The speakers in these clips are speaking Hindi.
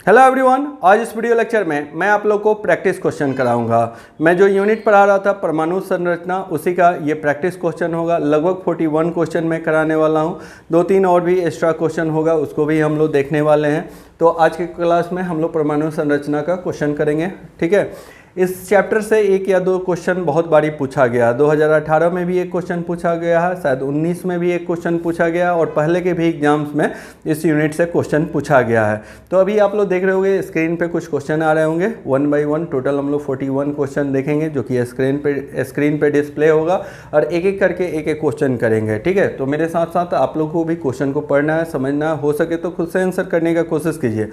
हेलो एवरीवन, आज इस वीडियो लेक्चर में मैं आप लोग को प्रैक्टिस क्वेश्चन कराऊंगा। मैं जो यूनिट पढ़ा रहा था परमाणु संरचना, उसी का ये प्रैक्टिस क्वेश्चन होगा। लगभग 41 क्वेश्चन मैं कराने वाला हूँ। 2-3 और भी एक्स्ट्रा क्वेश्चन होगा, उसको भी हम लोग देखने वाले हैं। तो आज की क्लास में हम लोग परमाणु संरचना का क्वेश्चन करेंगे, ठीक है। इस चैप्टर से 1 या 2 क्वेश्चन बहुत बारी पूछा गया। 2018 में भी एक क्वेश्चन पूछा गया है, शायद 19 में भी एक क्वेश्चन पूछा गया, और पहले के भी एग्जाम्स में इस यूनिट से क्वेश्चन पूछा गया है। तो अभी आप लोग देख रहे होंगे स्क्रीन पे कुछ क्वेश्चन आ रहे होंगे 1 बाई 1। टोटल हम लोग 41 क्वेश्चन देखेंगे, जो कि स्क्रीन पे डिस्प्ले होगा, और एक एक करके एक एक क्वेश्चन करेंगे, ठीक है। तो मेरे साथ साथ आप लोग को भी क्वेश्चन को पढ़ना है, समझना, हो सके तो खुद से आंसर करने का कोशिश कीजिए,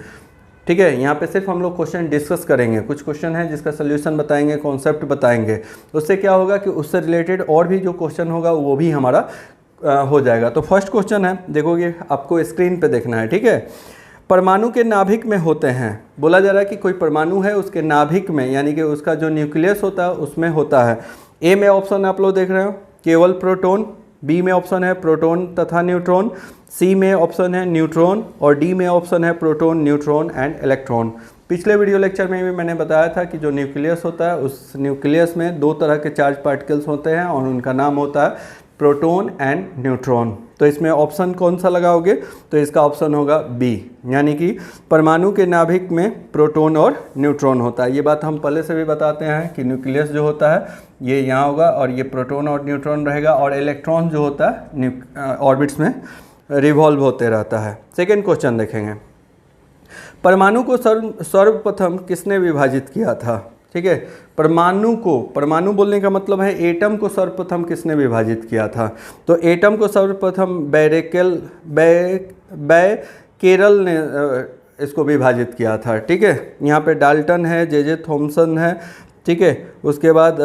ठीक है। यहाँ पे सिर्फ हम लोग क्वेश्चन डिस्कस करेंगे। कुछ क्वेश्चन है जिसका सोल्यूशन बताएंगे, कॉन्सेप्ट बताएंगे। उससे क्या होगा कि उससे रिलेटेड और भी जो क्वेश्चन होगा वो भी हमारा हो जाएगा। तो फर्स्ट क्वेश्चन है, देखोगे आपको स्क्रीन पे देखना है, ठीक है। परमाणु के नाभिक में होते हैं, बोला जा रहा है कि कोई परमाणु है उसके नाभिक में, यानी कि उसका जो न्यूक्लियस होता है उसमें होता है। ए में ऑप्शन आप लोग देख रहे हो केवल प्रोटॉन, बी में ऑप्शन है प्रोटॉन तथा न्यूट्रॉन, सी में ऑप्शन है न्यूट्रॉन, और डी में ऑप्शन है प्रोटॉन, न्यूट्रॉन एंड इलेक्ट्रॉन। पिछले वीडियो लेक्चर में भी मैंने बताया था कि जो न्यूक्लियस होता है उस न्यूक्लियस में 2 तरह के चार्ज पार्टिकल्स होते हैं, और उनका नाम होता है प्रोटॉन एंड न्यूट्रॉन। तो इसमें ऑप्शन कौन सा लगाओगे, तो इसका ऑप्शन होगा बी, यानी कि परमाणु के नाभिक में प्रोटॉन और न्यूट्रॉन होता है। ये बात हम पहले से भी बताते हैं कि न्यूक्लियस जो होता है ये यहाँ होगा, और ये प्रोटॉन और न्यूट्रॉन रहेगा, और इलेक्ट्रॉन जो होता है ऑर्बिट्स में रिवॉल्व होते रहता है। सेकेंड क्वेश्चन देखेंगे, परमाणु को सर्वप्रथम किसने विभाजित किया था, ठीक है। परमाणु बोलने का मतलब है एटम को सर्वप्रथम किसने विभाजित किया था। तो एटम को सर्वप्रथम बैकेरल ने इसको विभाजित किया था, ठीक है। यहाँ पे डाल्टन है, जे थॉमसन है, ठीक है। उसके बाद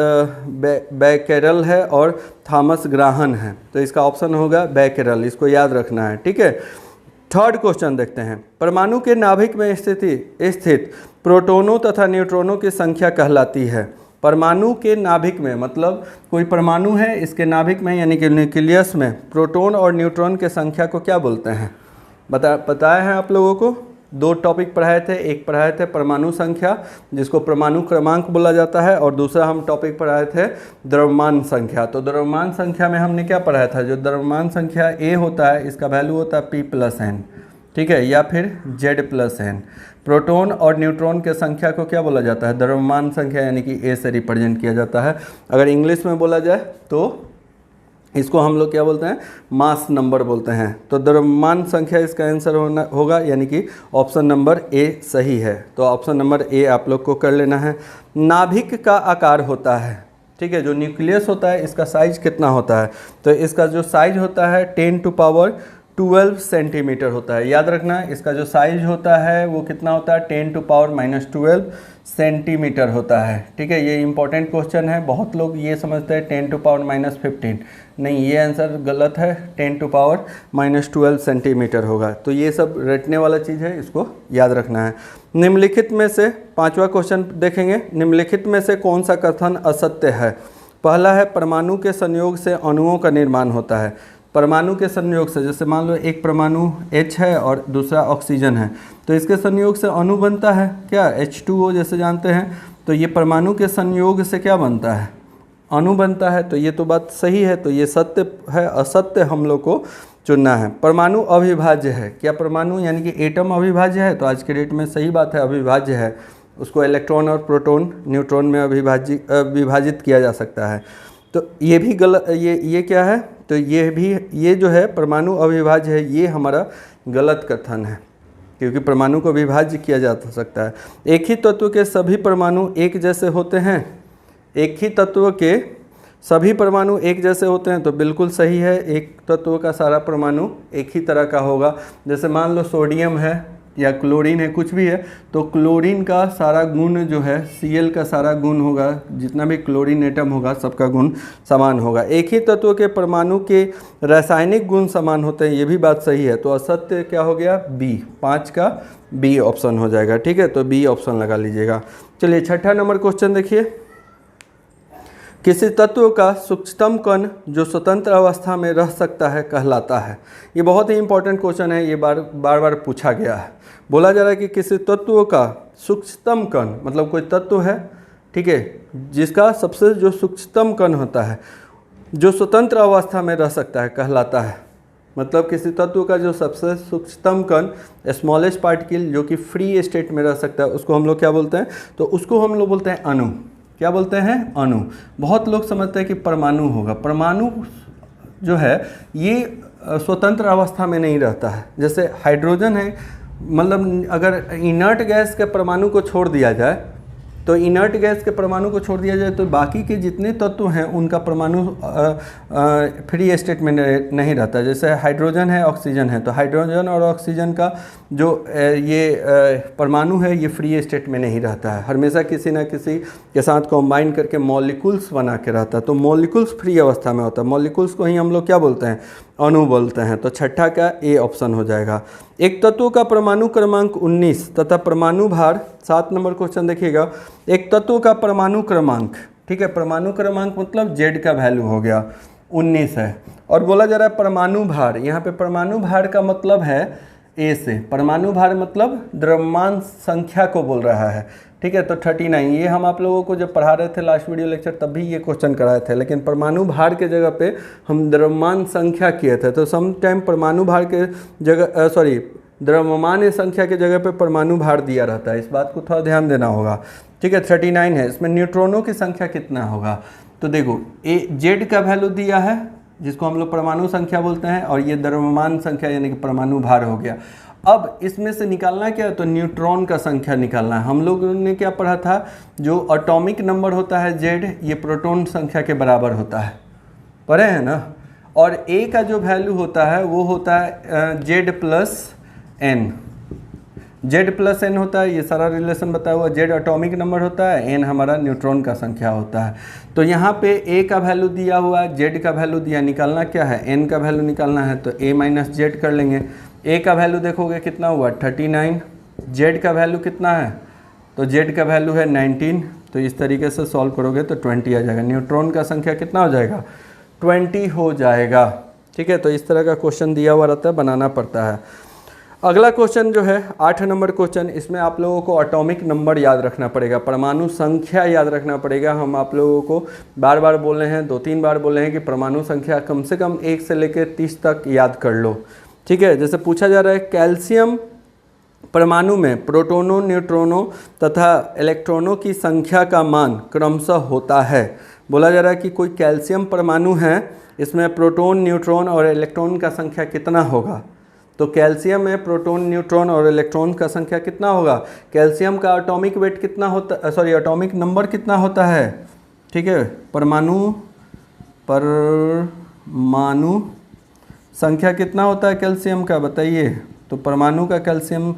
बैकेरल है और थॉमस ग्राहन है। तो इसका ऑप्शन होगा बैकेरल, इसको याद रखना है, ठीक है। थर्ड क्वेश्चन देखते हैं, परमाणु के नाभिक में स्थित प्रोटॉनों तथा न्यूट्रॉनों की संख्या कहलाती है। परमाणु के नाभिक में मतलब कोई परमाणु है, इसके नाभिक में यानी कि न्यूक्लियस में प्रोटॉन और न्यूट्रॉन की संख्या को क्या बोलते हैं, बताया है आप लोगों को। 2 टॉपिक पढ़ाए थे, एक पढ़ाए थे परमाणु संख्या जिसको परमाणु क्रमांक बोला जाता है, और दूसरा हम टॉपिक पढ़ाए थे द्रव्यमान संख्या। तो द्रव्यमान संख्या में हमने क्या पढ़ाया था, जो द्रव्यमान संख्या ए होता है इसका वैल्यू होता है P+n, ठीक है, या फिर Z+n। प्रोटॉन और न्यूट्रॉन के संख्या को क्या बोला जाता है, द्रव्यमान संख्या, यानी कि ए से रिप्रेजेंट किया जाता है। अगर इंग्लिश में बोला जाए तो इसको हम लोग क्या बोलते हैं, मास नंबर बोलते हैं। तो द्रव्यमान संख्या इसका आंसर होगा, यानी कि ऑप्शन नंबर ए सही है। तो ऑप्शन नंबर ए आप लोग को कर लेना है। नाभिक का आकार होता है, ठीक है, जो न्यूक्लियस होता है इसका साइज कितना होता है, तो इसका जो साइज होता है 10⁻12 सेंटीमीटर होता है। याद रखना, इसका जो साइज होता है वो कितना होता है, 10⁻12 सेंटीमीटर होता है, ठीक है। ये इंपॉर्टेंट क्वेश्चन है, बहुत लोग ये समझते हैं 10⁻−15, नहीं, ये आंसर गलत है, 10⁻12 सेंटीमीटर होगा। तो ये सब रटने वाला चीज़ है, इसको याद रखना है। निम्नलिखित में से 5वां क्वेश्चन देखेंगे, निम्नलिखित में से कौन सा कथन असत्य है। पहला है परमाणु के संयोग से अणुओं का निर्माण होता है। परमाणु के संयोग से, जैसे मान लो एक परमाणु H है और दूसरा ऑक्सीजन है, तो इसके संयोग से अणु बनता है क्या, H2O जैसे जानते हैं। तो ये परमाणु के संयोग से क्या बनता है, अणु बनता है। तो ये तो बात सही है, तो ये सत्य है, असत्य हम लोग को चुनना है। परमाणु अविभाज्य है, क्या परमाणु यानी कि एटम अविभाज्य है, तो आज के डेट में सही बात है, अविभाज्य है। उसको इलेक्ट्रॉन और प्रोटॉन न्यूट्रॉन में विभाजित किया जा सकता है। तो ये भी गलत, ये क्या है, तो ये जो है परमाणु अविभाज्य है, ये हमारा गलत कथन है, क्योंकि परमाणु को विभाज्य किया जा सकता है। एक ही तत्व के सभी परमाणु एक जैसे होते हैं, एक ही तत्व के सभी परमाणु एक जैसे होते हैं, तो बिल्कुल सही है, एक तत्व का सारा परमाणु एक ही तरह का होगा। जैसे मान लो सोडियम है या क्लोरीन है, कुछ भी है, तो क्लोरीन का सारा गुण जो है Cl का सारा गुण होगा, जितना भी क्लोरीन एटम होगा सबका गुण समान होगा। एक ही तत्व के परमाणु के रासायनिक गुण समान होते हैं, ये भी बात सही है। तो असत्य क्या हो गया, बी, 5 का बी ऑप्शन हो जाएगा, ठीक है। तो बी ऑप्शन लगा लीजिएगा। चलिए 6ठा नंबर क्वेश्चन देखिए, किसी तत्व का सूक्ष्मतम कण जो स्वतंत्र अवस्था में रह सकता है कहलाता है। ये बहुत ही इंपॉर्टेंट क्वेश्चन है, ये बार बार पूछा गया है। बोला जा रहा है कि किसी तत्व का सूक्ष्मतम कण, मतलब कोई तत्व है, ठीक है, जिसका सबसे जो सूक्ष्मतम कण होता है जो स्वतंत्र अवस्था में रह सकता है कहलाता है। मतलब किसी तत्व का जो सबसे सूक्ष्मतम कण, स्मॉलेस्ट पार्टिकल, जो कि फ्री स्टेट में रह सकता है, उसको हम लोग क्या बोलते हैं? तो उसको हम लोग बोलते हैं अणु। क्या बोलते हैं? अणु। बहुत लोग समझते हैं कि परमाणु होगा। परमाणु जो है ये स्वतंत्र अवस्था में नहीं रहता है। जैसे हाइड्रोजन है, मतलब अगर इनर्ट गैस के परमाणु को छोड़ दिया जाए, तो इनर्ट गैस के परमाणु को छोड़ दिया जाए तो बाकी के जितने तत्व हैं उनका परमाणु फ्री स्टेट में नहीं रहता। जैसे हाइड्रोजन है, ऑक्सीजन है, तो हाइड्रोजन और ऑक्सीजन का जो ये परमाणु है ये फ्री स्टेट में नहीं रहता है, हमेशा किसी ना किसी के साथ कॉम्बाइन करके मॉलिक्यूल्स बना के रहता है। तो मॉलिक्यूल्स फ्री अवस्था में होता है। मॉलिक्यूल्स को ही हम लोग क्या बोलते हैं? अणु बोलते हैं। तो छठा का ए ऑप्शन हो जाएगा। एक तत्व का परमाणु क्रमांक 19 तथा परमाणु भार, 7 नंबर क्वेश्चन देखिएगा। एक तत्व का परमाणु क्रमांक, ठीक है, परमाणु क्रमांक मतलब जेड का वैल्यू हो गया 19 है, और बोला जा रहा है परमाणु भार। यहाँ पे परमाणु भार का मतलब है ए से, परमाणु भार मतलब द्रव्यमान संख्या को बोल रहा है, ठीक है। तो 39, ये हम आप लोगों को जब पढ़ा रहे थे लास्ट वीडियो लेक्चर तब भी ये क्वेश्चन कराए थे, लेकिन परमाणु भार के जगह पे हम द्रव्यमान संख्या किए थे। तो सम टाइम परमाणु भार के जगह द्रव्यमान संख्या के जगह पे परमाणु भार दिया रहता है, इस बात को थोड़ा ध्यान देना होगा, ठीक है। 39 है। इसमें न्यूट्रॉनों की संख्या कितना होगा? तो देखो जेड का वैल्यू दिया है जिसको हम लोग परमाणु संख्या बोलते हैं, और ये द्रव्यमान संख्या यानी कि परमाणु भार हो गया। अब इसमें से निकालना क्या है? तो न्यूट्रॉन का संख्या निकालना है। हम लोगों ने क्या पढ़ा था? जो एटॉमिक नंबर होता है जेड, ये प्रोटॉन संख्या के बराबर होता है, पढ़े हैं ना। और ए का जो वैल्यू होता है वो होता है Z plus N. Z plus N होता है, ये सारा रिलेशन बताया हुआ। जेड एटॉमिक नंबर होता है, एन हमारा न्यूट्रॉन का संख्या होता है। तो यहाँ पे ए का वैल्यू दिया हुआ है, जेड का वैल्यू दिया, निकालना क्या है? एन का वैल्यू निकालना है, तो ए माइनस जेड कर लेंगे। ए का वैल्यू देखोगे कितना हुआ? 39। जेड का वैल्यू कितना है? तो जेड का वैल्यू है 19। तो इस तरीके से सॉल्व करोगे तो 20 आ जाएगा। न्यूट्रॉन का संख्या कितना हो जाएगा? 20 हो जाएगा, ठीक है। तो इस तरह का क्वेश्चन दिया हुआ रहता है, बनाना पड़ता है। अगला क्वेश्चन जो है 8 नंबर क्वेश्चन, इसमें आप लोगों को एटॉमिक नंबर याद रखना पड़ेगा, परमाणु संख्या याद रखना पड़ेगा। हम आप लोगों को बार बार बोल रहे हैं, 2-3 बार बोल रहे हैं कि परमाणु संख्या कम से कम 1 से लेकर 30 तक याद कर लो, ठीक है। जैसे पूछा जा रहा है कैल्शियम परमाणु में प्रोटॉनों, न्यूट्रॉनों तथा इलेक्ट्रॉनों की संख्या का मान क्रमशः होता है। बोला जा रहा है कि कोई कैल्शियम परमाणु है, इसमें प्रोटॉन, न्यूट्रॉन और इलेक्ट्रॉन का संख्या कितना होगा? तो कैल्शियम में प्रोटॉन, न्यूट्रॉन और इलेक्ट्रॉन का संख्या कितना होगा? कैल्शियम का एटॉमिक वेट कितना होता, एटॉमिक नंबर कितना होता है, ठीक है। परमाणु संख्या कितना होता है कैल्शियम का, बताइए। तो परमाणु का कैल्शियम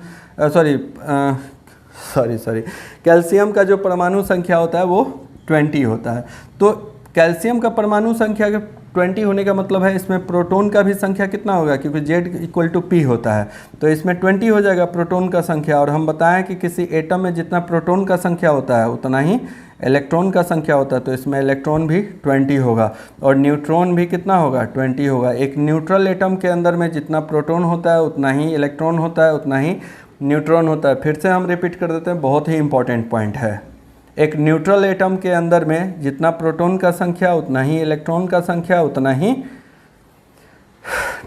कैल्शियम का जो परमाणु संख्या होता है वो 20 होता है। तो कैल्शियम का परमाणु संख्या 20 होने का मतलब है इसमें प्रोटॉन का भी संख्या कितना होगा, क्योंकि Z=P होता है, तो इसमें 20 हो जाएगा प्रोटॉन का संख्या। और हम बताएं कि किसी एटम में जितना प्रोटॉन का संख्या होता है उतना ही इलेक्ट्रॉन का संख्या होता है, तो इसमें इलेक्ट्रॉन भी 20 होगा और न्यूट्रॉन भी कितना होगा? 20 होगा। एक न्यूट्रल एटम के अंदर में जितना प्रोटॉन होता है उतना ही इलेक्ट्रॉन होता है, उतना ही न्यूट्रॉन होता है। फिर से हम रिपीट कर देते हैं, बहुत ही इंपॉर्टेंट पॉइंट है। एक न्यूट्रल एटम के अंदर में जितना प्रोटॉन का संख्या उतना ही इलेक्ट्रॉन का संख्या, उतना ही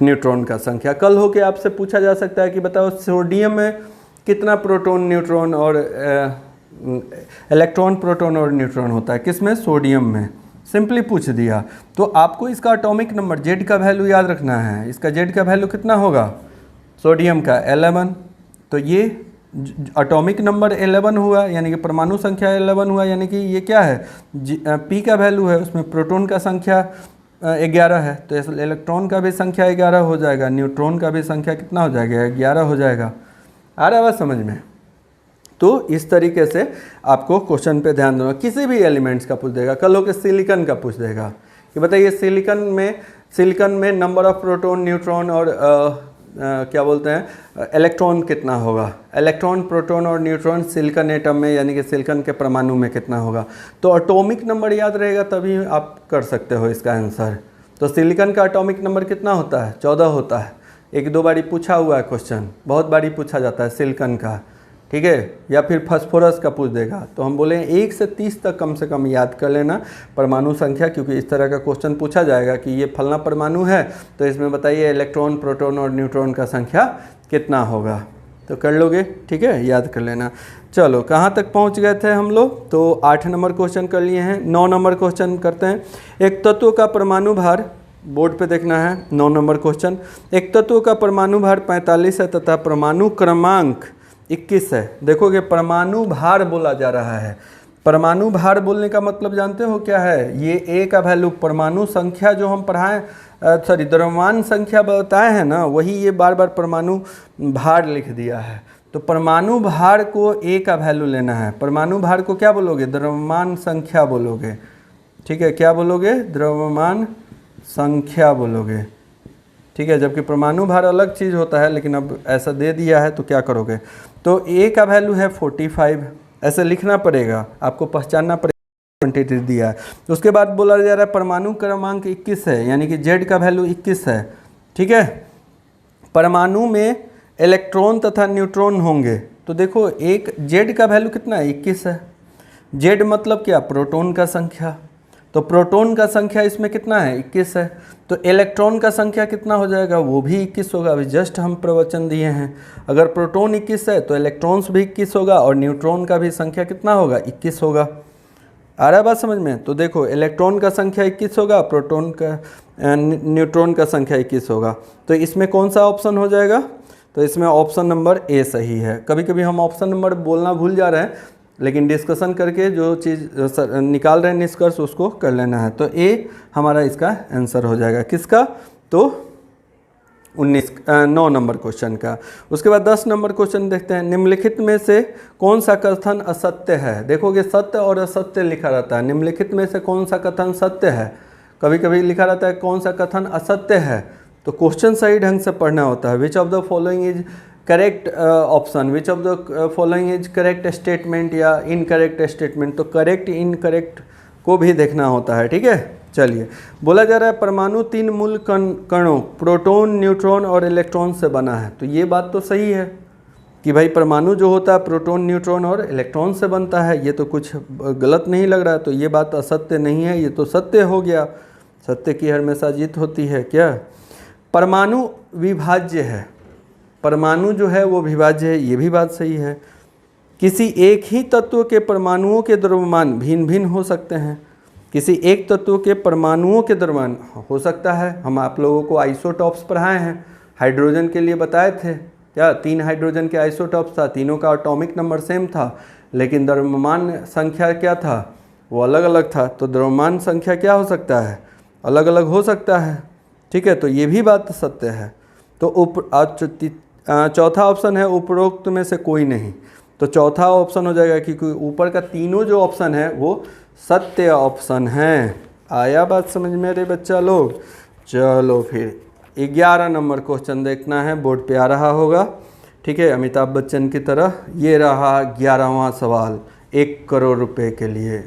न्यूट्रॉन का संख्या। कल होके आपसे पूछा जा सकता है कि बताओ सोडियम में कितना प्रोटॉन, न्यूट्रॉन और इलेक्ट्रॉन, प्रोटॉन और न्यूट्रॉन होता है, किसमें? सोडियम में। सिंपली पूछ दिया। तो आपको इसका एटॉमिक नंबर जेड का वैल्यू याद रखना है। इसका जेड का वैल्यू कितना होगा? सोडियम का 11। तो ये एटॉमिक नंबर 11 हुआ, यानी कि परमाणु संख्या 11 हुआ, यानी कि ये क्या है? पी का वैल्यू है, उसमें प्रोटॉन का संख्या 11 है, तो इलेक्ट्रॉन का भी संख्या 11 हो जाएगा, न्यूट्रॉन का भी संख्या कितना हो जाएगा? 11 हो जाएगा। आ रहा है बात समझ में? तो इस तरीके से आपको क्वेश्चन पे ध्यान देना। किसी भी एलिमेंट्स का पूछ देगा, कल होकर सिलिकॉन का पूछ देगा कि बताइए सिलिकॉन में नंबर ऑफ प्रोटॉन, न्यूट्रॉन और क्या बोलते हैं, इलेक्ट्रॉन कितना होगा, इलेक्ट्रॉन प्रोटॉन और न्यूट्रॉन सिलिकॉन एटम में यानी कि सिलिकॉन के परमाणु में कितना होगा। तो एटॉमिक नंबर याद रहेगा तभी आप कर सकते हो इसका आंसर। तो सिलिकॉन का एटॉमिक नंबर कितना होता है, 14 होता है। एक दो बारी पूछा हुआ है क्वेश्चन, बहुत बारी पूछा जाता है सिलिकॉन का, ठीक है, या फिर फास्फोरस का पूछ देगा। तो हम बोले 1 से 30 तक कम से कम याद कर लेना परमाणु संख्या, क्योंकि इस तरह का क्वेश्चन पूछा जाएगा कि ये फलना परमाणु है तो इसमें बताइए इलेक्ट्रॉन प्रोटॉन और न्यूट्रॉन का संख्या कितना होगा। तो कर लोगे, ठीक है, याद कर लेना। चलो कहाँ तक पहुँच गए थे हम लोग, तो 8 नंबर क्वेश्चन कर लिए हैं। 9 नंबर क्वेश्चन करते हैं। एक तत्व का परमाणु भार, बोर्ड पे देखना है 9 नंबर क्वेश्चन। एक तत्व का परमाणु भार 45 है तथा परमाणु क्रमांक 21 है। देखोगे परमाणु भार बोला जा रहा है। परमाणु भार बोलने का मतलब जानते हो क्या है, ये ए का वैल्यू, परमाणु संख्या जो हम पढ़ाएं, द्रव्यमान संख्या बताए हैं ना, वही ये बार बार परमाणु भार लिख दिया है। तो परमाणु भार को ए का वैल्यू लेना है। परमाणु भार को क्या बोलोगे, द्रव्यमान संख्या बोलोगे, ठीक है, क्या बोलोगे, द्रव्यमान संख्या बोलोगे, ठीक है। जबकि परमाणु भार अलग चीज़ होता है, लेकिन अब ऐसा दे दिया है तो क्या करोगे। तो ए का वैल्यू है 45, ऐसे लिखना पड़ेगा, आपको पहचानना पड़ेगा क्वांटिटी दिया है। उसके बाद बोला जा रहा है परमाणु क्रमांक 21 है, यानी कि जेड का वैल्यू 21 है, ठीक है। परमाणु में इलेक्ट्रॉन तथा न्यूट्रॉन होंगे। तो देखो एक जेड का वैल्यू कितना है, 21 है। जेड मतलब क्या, प्रोटॉन का संख्या। तो प्रोटॉन का संख्या इसमें कितना है, 21 है। तो इलेक्ट्रॉन का संख्या कितना हो जाएगा, वो भी 21 होगा। अभी जस्ट हम प्रवचन दिए हैं, अगर प्रोटॉन 21 है तो इलेक्ट्रॉन्स भी 21 होगा और न्यूट्रॉन का भी संख्या कितना होगा, 21 होगा। आ रहा है बात समझ में। तो देखो इलेक्ट्रॉन का संख्या 21 होगा, प्रोटॉन का न्यूट्रॉन का संख्या 21 होगा। तो इसमें कौन सा ऑप्शन हो जाएगा, तो इसमें ऑप्शन नंबर ए सही है। कभी कभी हम ऑप्शन नंबर बोलना भूल जा रहे हैं, लेकिन डिस्कशन करके जो चीज़ निकाल रहे हैं निष्कर्ष उसको कर लेना है। तो ए हमारा इसका आंसर हो जाएगा, किसका, तो 9 नंबर क्वेश्चन का। उसके बाद 10 नंबर क्वेश्चन देखते हैं। निम्नलिखित में से कौन सा कथन असत्य है। देखोगे सत्य और असत्य लिखा रहता है। निम्नलिखित में से कौन सा कथन सत्य है, कभी कभी लिखा रहता है कौन सा कथन असत्य है। तो क्वेश्चन सही ढंग से पढ़ना होता है। Which of the following is correct option, which of the following is correct statement या इनकरेक्ट स्टेटमेंट। तो करेक्ट इनकरेक्ट को भी देखना होता है, ठीक है। चलिए बोला जा रहा है परमाणु 3 मूल कणों प्रोटॉन, न्यूट्रॉन और इलेक्ट्रॉन से बना है। तो ये बात तो सही है कि भाई परमाणु जो होता है प्रोटॉन, न्यूट्रॉन और इलेक्ट्रॉन से बनता है। ये तो कुछ गलत नहीं लग रहा है। तो ये बात असत्य नहीं है, ये तो सत्य हो गया। सत्य की हमेशा जीत होती है। क्या परमाणु विभाज्य है, परमाणु जो है वो विभाज्य है, ये भी बात सही है। किसी एक ही तत्व के परमाणुओं के द्रव्यमान भिन्न भिन्न हो सकते हैं। किसी एक तत्व के परमाणुओं के द्रव्यमान हो सकता है। हम आप लोगों को आइसोटॉप्स पढ़ाए हैं, हाइड्रोजन के लिए बताए थे क्या, 3 हाइड्रोजन के आइसोटॉप्स था, तीनों का एटॉमिक नंबर सेम था, लेकिन द्रव्यमान संख्या क्या था, वो अलग अलग था। तो द्रव्यमान संख्या क्या हो सकता है, अलग अलग हो सकता है, ठीक है। तो ये भी बात सत्य है। तो चौथा ऑप्शन है उपरोक्त में से कोई नहीं। तो चौथा ऑप्शन हो जाएगा क्योंकि ऊपर का तीनों जो ऑप्शन है वो सत्य ऑप्शन है। आया बात समझ में रे बच्चा लोग। चलो फिर 11 नंबर क्वेश्चन देखना है, बोर्ड पे आ रहा होगा, ठीक है, अमिताभ बच्चन की तरह। ये रहा 11वां सवाल 1 करोड़ रुपए के लिए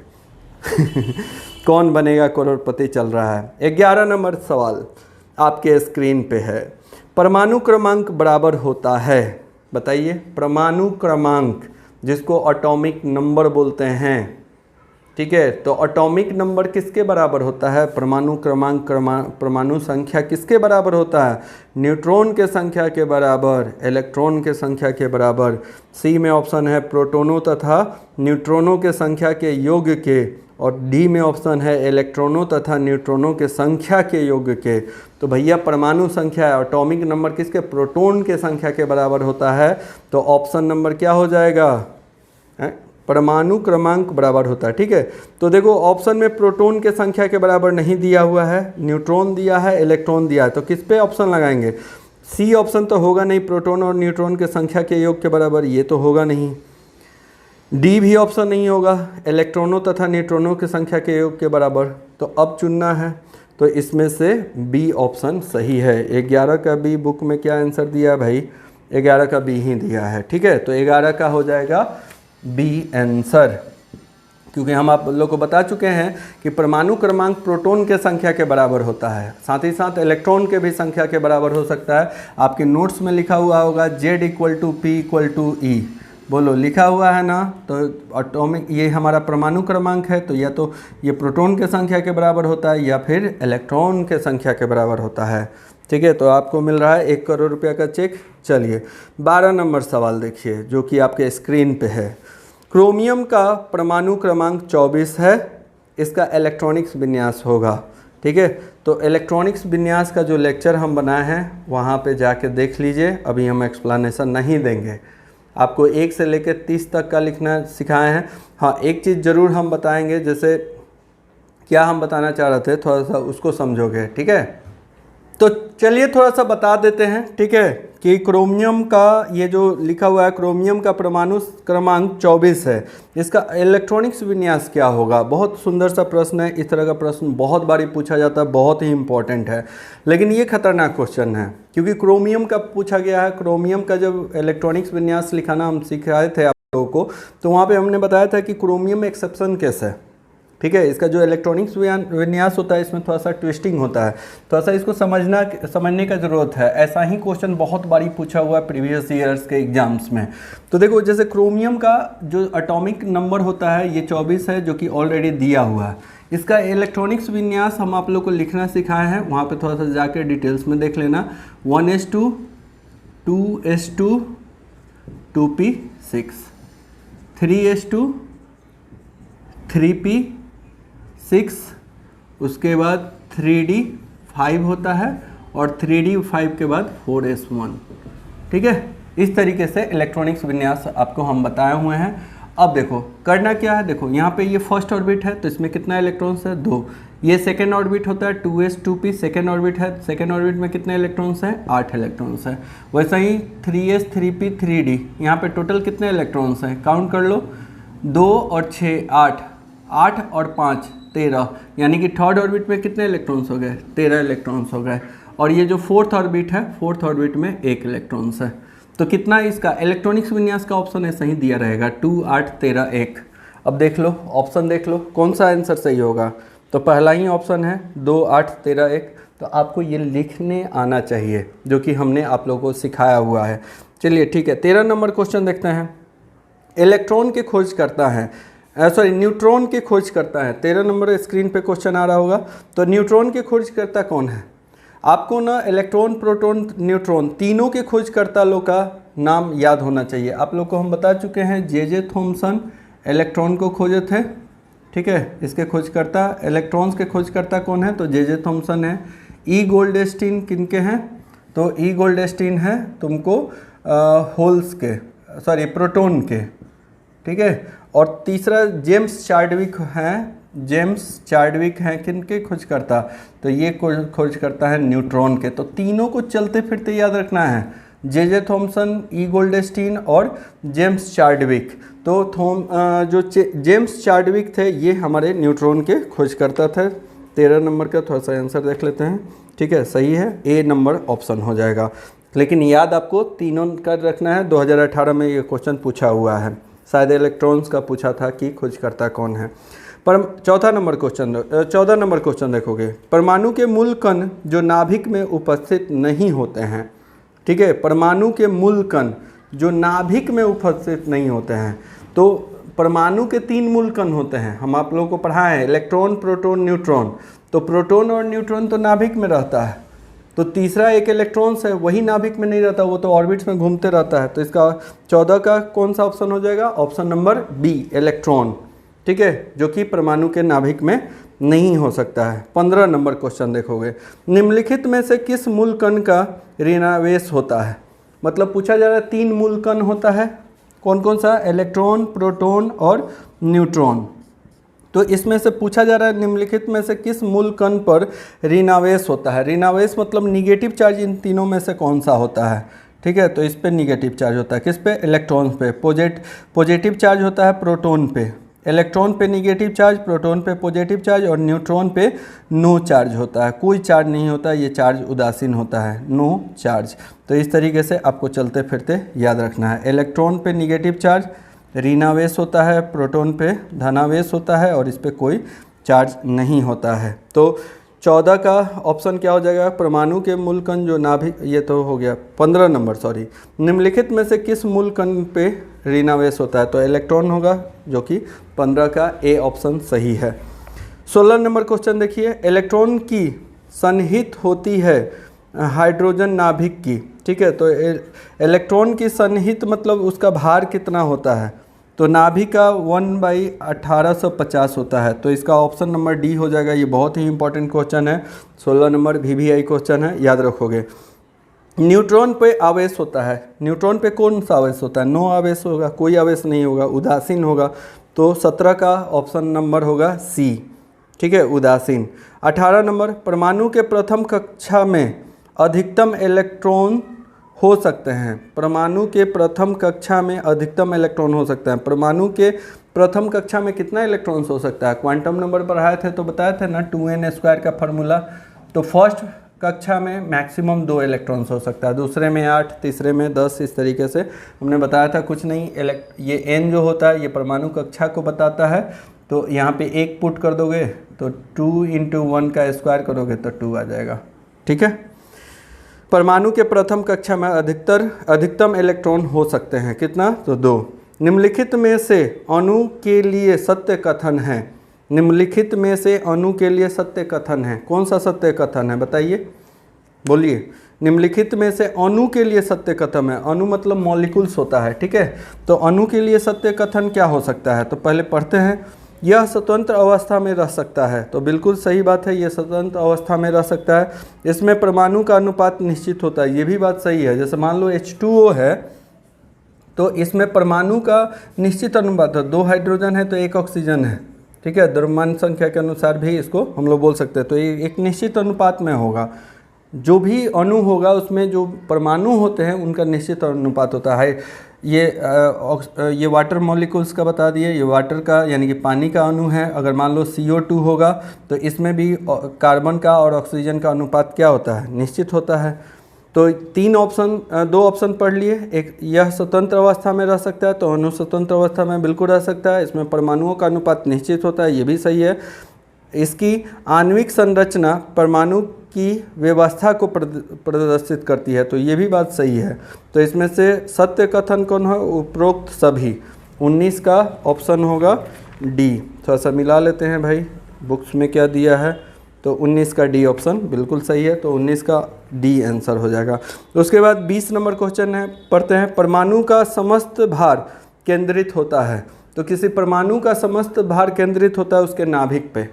कौन बनेगा करोड़पति चल रहा है। 11 नंबर सवाल आपके स्क्रीन पे है। परमाणु क्रमांक बराबर होता है, बताइए। परमाणु क्रमांक जिसको एटॉमिक नंबर बोलते हैं, ठीक है। तो एटॉमिक नंबर किसके बराबर होता है, परमाणु क्रमांक, परमाणु संख्या किसके बराबर होता है, न्यूट्रॉन के संख्या के बराबर, इलेक्ट्रॉन के संख्या के बराबर। सी में ऑप्शन है प्रोटॉनों तथा न्यूट्रॉनों के संख्या के योग के, और डी में ऑप्शन है इलेक्ट्रॉनों तथा न्यूट्रॉनों के संख्या के योग के। तो भैया परमाणु संख्या एटॉमिक नंबर किसके, प्रोटॉन के संख्या के बराबर होता है। तो ऑप्शन नंबर क्या हो जाएगा, परमाणु क्रमांक बराबर होता है, ठीक है। तो देखो ऑप्शन में प्रोटॉन के संख्या के बराबर नहीं दिया हुआ है, न्यूट्रॉन दिया है, इलेक्ट्रॉन दिया है। तो किस पे ऑप्शन लगाएंगे, सी ऑप्शन तो होगा नहीं, प्रोटॉन और न्यूट्रॉन के संख्या के योग के बराबर, ये तो होगा नहीं। डी भी ऑप्शन नहीं होगा, इलेक्ट्रॉनों तथा न्यूट्रॉनों की संख्या के योग के बराबर। तो अब चुनना है, तो इसमें से बी ऑप्शन सही है। 11 का बी बुक में क्या आंसर दिया है भाई? 11 का बी ही दिया है। ठीक है, तो 11 का हो जाएगा बी आंसर, क्योंकि हम आप लोग को बता चुके हैं कि परमाणु क्रमांक प्रोटॉन के संख्या के बराबर होता है, साथ ही साथ इलेक्ट्रॉन के भी संख्या के बराबर हो सकता है। आपके नोट्स में लिखा हुआ होगा Z = P = E, बोलो लिखा हुआ है ना। तो एटॉमिक ये हमारा परमाणु क्रमांक है, तो या तो ये प्रोटॉन के संख्या के बराबर होता है या फिर इलेक्ट्रॉन के संख्या के बराबर होता है। ठीक है, तो आपको मिल रहा है 1 करोड़ रुपया का चेक। चलिए 12 नंबर सवाल देखिए, जो कि आपके स्क्रीन पे है। क्रोमियम का परमाणु क्रमांक 24 है, इसका इलेक्ट्रॉनिक्स विन्यास होगा। ठीक है, तो इलेक्ट्रॉनिक्स विन्यास का जो लेक्चर हम बनाए हैं वहाँ पे जाके देख लीजिए, अभी हम एक्सप्लेनेशन नहीं देंगे। आपको 1 से लेकर 30 तक का लिखना सिखाए हैं। हाँ, एक चीज़ ज़रूर हम बताएंगे, जैसे क्या हम बताना चाह रहे थे थोड़ा सा उसको समझोगे। ठीक है, तो चलिए थोड़ा सा बता देते हैं। ठीक है, कि क्रोमियम का ये जो लिखा हुआ है, क्रोमियम का परमाणु क्रमांक 24 है, इसका इलेक्ट्रॉनिक्स विन्यास क्या होगा? बहुत सुंदर सा प्रश्न है। इस तरह का प्रश्न बहुत बारी पूछा जाता है, बहुत ही इंपॉर्टेंट है, लेकिन ये खतरनाक क्वेश्चन है क्योंकि क्रोमियम का पूछा गया है। क्रोमियम का जब इलेक्ट्रॉनिक्स विन्यास लिखाना हम सिखाए थे आप लोगों को, तो वहाँ पर हमने बताया था कि क्रोमियम एक्सेप्शन केस है। ठीक है, इसका जो इलेक्ट्रॉनिक्स विन्यास होता है इसमें थोड़ा सा ट्विस्टिंग होता है, थोड़ा सा इसको समझने का ज़रूरत है। ऐसा ही क्वेश्चन बहुत बारी पूछा हुआ है प्रीवियस ईयर्स के एग्जाम्स में। तो देखो, जैसे क्रोमियम का जो एटॉमिक नंबर होता है ये 24 है, जो कि ऑलरेडी दिया हुआ है। इसका इलेक्ट्रॉनिक्स विन्यास हम आप लोग को लिखना सिखाए हैं, वहाँ पर थोड़ा सा जाकर डिटेल्स में देख लेना। 1s2 2s2 2p6 3s2 3p6, उसके बाद 3d5 होता है और 3d5 के बाद 4s1। ठीक है, इस तरीके से इलेक्ट्रॉनिक्स विन्यास आपको हम बताए हुए हैं। अब देखो करना क्या है, देखो यहाँ पे ये फर्स्ट ऑर्बिट है, तो इसमें कितना इलेक्ट्रॉन्स है? 2। ये सेकेंड ऑर्बिट होता है 2s 2p, सेकेंड ऑर्बिट है, सेकेंड ऑर्बिट में कितने इलेक्ट्रॉन्स हैं? 8 इलेक्ट्रॉन्स हैं। वैसा ही 3s 3p 3d, यहाँ पे टोटल कितने इलेक्ट्रॉन्स हैं? काउंट कर लो, 2 और 6 8, 8 और 5 13, यानी कि थर्ड ऑर्बिट में कितने इलेक्ट्रॉन्स हो गए? 13 इलेक्ट्रॉन्स हो गए। और ये जो फोर्थ ऑर्बिट है, फोर्थ ऑर्बिट में 1 इलेक्ट्रॉन्स है। तो कितना इसका इलेक्ट्रॉनिक्स विन्यास का ऑप्शन ऐसा ही दिया रहेगा, 2 8 13 1। अब देख लो, ऑप्शन देख लो कौन सा आंसर सही होगा। तो पहला ही ऑप्शन है 2 8 13 1। तो आपको ये लिखने आना चाहिए, जो कि हमने आप लोगों को सिखाया हुआ है। चलिए ठीक है, 13 नंबर क्वेश्चन देखते हैं। इलेक्ट्रॉन की खोज करता है, न्यूट्रॉन की खोज करता है। 13 नंबर स्क्रीन पे क्वेश्चन आ रहा होगा। तो न्यूट्रॉन की खोजकर्ता कौन है? आपको ना इलेक्ट्रॉन, प्रोटॉन, न्यूट्रॉन तीनों के खोजकर्ता लोग का नाम याद होना चाहिए। आप लोग को हम बता चुके हैं, जे थॉमसन इलेक्ट्रॉन को खोजे थे। ठीक है, इसके खोजकर्ता, इलेक्ट्रॉन्स के खोजकर्ता कौन है? तो जे थॉमसन है। ई गोल्डस्टीन किनके हैं? तो ई गोल्डस्टीन है तुमको होल्स के, प्रोटॉन के। ठीक है, और तीसरा जेम्स चार्डविक हैं। जेम्स चार्डविक हैं किनके खोजकर्ता? तो ये खोज करता है न्यूट्रॉन के। तो तीनों को चलते फिरते याद रखना है, जे थॉमसन, ई गोल्डस्टीन और जेम्स चार्डविक। तो जो जेम्स चार्डविक थे ये हमारे न्यूट्रॉन के खोजकर्ता थे। 13 नंबर का थोड़ा सा आंसर देख लेते हैं। ठीक है, सही है, ए नंबर ऑप्शन हो जाएगा। लेकिन याद आपको तीनों कर रखना है। 2018 में ये क्वेश्चन पूछा हुआ है, शायद इलेक्ट्रॉन्स का पूछा था कि खोजकर्ता कौन है। पर 14 नंबर क्वेश्चन देखोगे। परमाणु के मूल कण जो नाभिक में उपस्थित नहीं होते हैं। ठीक है, परमाणु के मूल कण जो नाभिक में उपस्थित नहीं होते हैं। तो परमाणु के 3 मूल कण होते हैं, हम आप लोगों को पढ़ाए हैं, इलेक्ट्रॉन, प्रोटॉन, न्यूट्रॉन। तो प्रोटॉन और न्यूट्रॉन तो नाभिक में रहता है, तो तीसरा एक इलेक्ट्रॉन्स है वही नाभिक में नहीं रहता, वो तो ऑर्बिट्स में घूमते रहता है। तो इसका 14 का कौन सा ऑप्शन हो जाएगा? Option number B, electron. ठीक है, जो कि परमाणु के नाभिक में नहीं हो सकता है। 15 नंबर क्वेश्चन देखोगे। निम्नलिखित में से किस मूल कण का ऋणावेश होता है? मतलब पूछा जा रहा है 3 मूल कण होता है, कौन कौन सा? इलेक्ट्रॉन, प्रोटॉन और न्यूट्रॉन। तो इसमें से पूछा जा रहा है निम्नलिखित में से किस मूल कण पर ऋणावेश होता है? ऋणावेश मतलब निगेटिव चार्ज इन तीनों में से कौन सा होता है? ठीक है, तो इस पे निगेटिव चार्ज होता है। किस पे? इलेक्ट्रॉन पे। पॉजिटिव चार्ज होता है प्रोटॉन पे, इलेक्ट्रॉन पे निगेटिव चार्ज, प्रोटॉन पे पॉजिटिव चार्ज और न्यूट्रॉन पे नो चार्ज होता है, कोई चार्ज नहीं होता, ये चार्ज उदासीन होता है, नो चार्ज। तो इस तरीके से आपको चलते फिरते याद रखना है। इलेक्ट्रॉन पे निगेटिव चार्ज ऋणावेश होता है, प्रोटॉन पे धनावेश होता है और इस पर कोई चार्ज नहीं होता है। तो 14 का ऑप्शन क्या हो जाएगा, परमाणु के मूल कण जो नाभिक, ये तो हो गया 15 नंबर सॉरी, निम्नलिखित में से किस मूल कण पे ऋणावेश होता है, तो इलेक्ट्रॉन होगा, जो कि 15 का ए ऑप्शन सही है। 16 नंबर क्वेश्चन देखिए, इलेक्ट्रॉन की सन्निहित होती है हाइड्रोजन नाभिक की, ठीक है। तो इलेक्ट्रॉन की सन्निहित मतलब उसका भार कितना होता है, तो नाभिक का 1/1850 होता है। तो इसका ऑप्शन नंबर डी हो जाएगा। ये बहुत ही इंपॉर्टेंट क्वेश्चन है, 16 नंबर VVI क्वेश्चन है, याद रखोगे। न्यूट्रॉन पे आवेश होता है, न्यूट्रॉन पे कौन सा आवेश होता है, नो आवेश होगा, कोई आवेश नहीं होगा, उदासीन होगा। तो 17 का ऑप्शन नंबर होगा सी, ठीक है, उदासीन। 18 नंबर, परमाणु के प्रथम कक्षा में अधिकतम इलेक्ट्रॉन हो सकते हैं, परमाणु के प्रथम कक्षा में अधिकतम इलेक्ट्रॉन हो सकते हैं। परमाणु के प्रथम कक्षा में कितना इलेक्ट्रॉन्स हो सकता है, क्वांटम नंबर पढ़ाए थे तो बताए थे ना 2n² का फार्मूला। तो फर्स्ट कक्षा में मैक्सिमम 2 इलेक्ट्रॉन्स हो सकता है, दूसरे में 8, तीसरे में 10, इस तरीके से हमने बताया था। कुछ नहीं, ये n जो होता है ये परमाणु कक्षा को बताता है। तो यहाँ पे 1 पुट कर दोगे तो 2 × 1 का स्क्वायर करोगे तो 2 आ जाएगा, ठीक है। परमाणु के प्रथम कक्षा में अधिकतम इलेक्ट्रॉन हो सकते हैं, कितना, तो 2। निम्नलिखित में से अणु के लिए सत्य कथन है, निम्नलिखित में से अणु के लिए सत्य कथन है, कौन सा सत्य कथन है बताइए, बोलिए। निम्नलिखित में से अणु के लिए सत्य कथन है, अणु मतलब मॉलिक्यूल्स होता है, ठीक है। तो अणु के लिए सत्य कथन क्या हो सकता है, तो पहले पढ़ते हैं। यह स्वतंत्र अवस्था में रह सकता है, तो बिल्कुल सही बात है, यह स्वतंत्र अवस्था में रह सकता है। इसमें परमाणु का अनुपात निश्चित होता है, ये भी बात सही है। जैसे मान लो H2O है तो इसमें परमाणु का निश्चित अनुपात है, 2 हाइड्रोजन है तो 1 ऑक्सीजन है, ठीक है। द्रव्यमान संख्या के अनुसार भी इसको हम लोग बोल सकते हैं। तो ये एक निश्चित अनुपात में होगा, जो भी अणु होगा उसमें जो परमाणु होते हैं उनका निश्चित अनुपात होता है। ये वाटर मॉलिक्यूल्स का बता दिए, ये वाटर का यानी कि पानी का अणु है। अगर मान लो CO2 होगा तो इसमें भी कार्बन का और ऑक्सीजन का अनुपात क्या होता है, निश्चित होता है। तो 2 ऑप्शन पढ़ लिए। एक, यह स्वतंत्र अवस्था में रह सकता है, तो अणु स्वतंत्र अवस्था में बिल्कुल रह सकता है, इसमें परमाणुओं का अनुपात निश्चित होता है, ये भी सही है। इसकी आणविक संरचना परमाणु की व्यवस्था को प्रदर्शित करती है, तो ये भी बात सही है। तो इसमें से सत्य कथन कौन है, उपरोक्त सभी। 19 का ऑप्शन होगा डी। थोड़ा सा मिला लेते हैं भाई, बुक्स में क्या दिया है, तो 19 का डी ऑप्शन बिल्कुल सही है। तो 19 का डी आंसर हो जाएगा। तो उसके बाद 20 नंबर क्वेश्चन है, पढ़ते हैं। परमाणु का समस्त भार केंद्रित होता है, तो किसी परमाणु का समस्त भार केंद्रित होता है उसके नाभिक पे,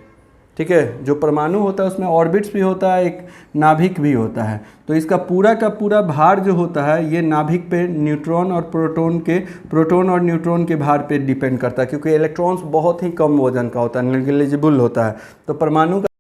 ठीक है। जो परमाणु होता है उसमें ऑर्बिट्स भी होता है, एक नाभिक भी होता है। तो इसका पूरा का पूरा भार जो होता है ये नाभिक पे न्यूट्रॉन और प्रोटॉन और न्यूट्रॉन के भार पे डिपेंड करता है, क्योंकि इलेक्ट्रॉन्स बहुत ही कम वजन का होता है, नेग्लिजिबल होता है। तो परमाणु का